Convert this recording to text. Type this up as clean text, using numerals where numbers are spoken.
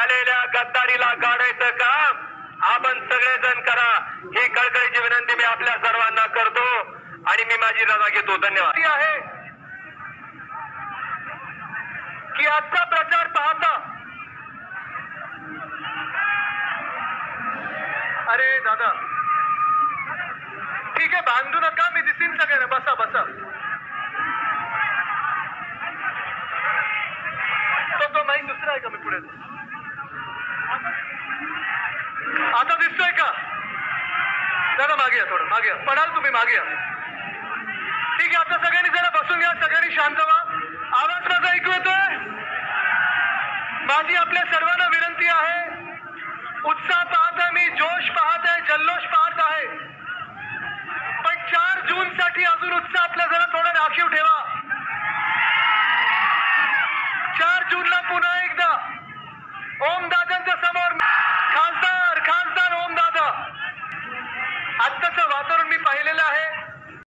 झालेल्या गद्दारीला गाडायचं काम आपण सगळेजण करा ही कळकळीची विनंती मी आपल्या सर्वांना करतो आणि मी माझी रजा घेतो. धन्यवाद. आहे की आजचा प्रचार पाहता अरे दादा ठीक आहे बांधू नका मी दिसीन सगळ्यांना. बसा बसा. तो माईक दुसरा आहे का मी पुढे आता दिसतोय का दादा? मागे या थोडं मागे या. पडाल तुम्ही मागे या. ठीक आहे आता सगळ्यांनी जरा बसून घ्या. सगळ्यांनी शांत व्हा. आवाज माझा ऐकू येतोय? माझी आपल्या सर्वांना विनंती आहे. उत्साह पाहत आहे मी, जोश पाहत आहे, जल्लोष पाहत आहे, पण 4 जून साठी अजून उत्साह आपला जरा थोडा राखीव ठेवा. 4 जूनला पुन्हा एकदा ओमदादांच्या समोर खासदार ओमदादा. आत्ताचं वातावरण मी पाहिलेलं आहे.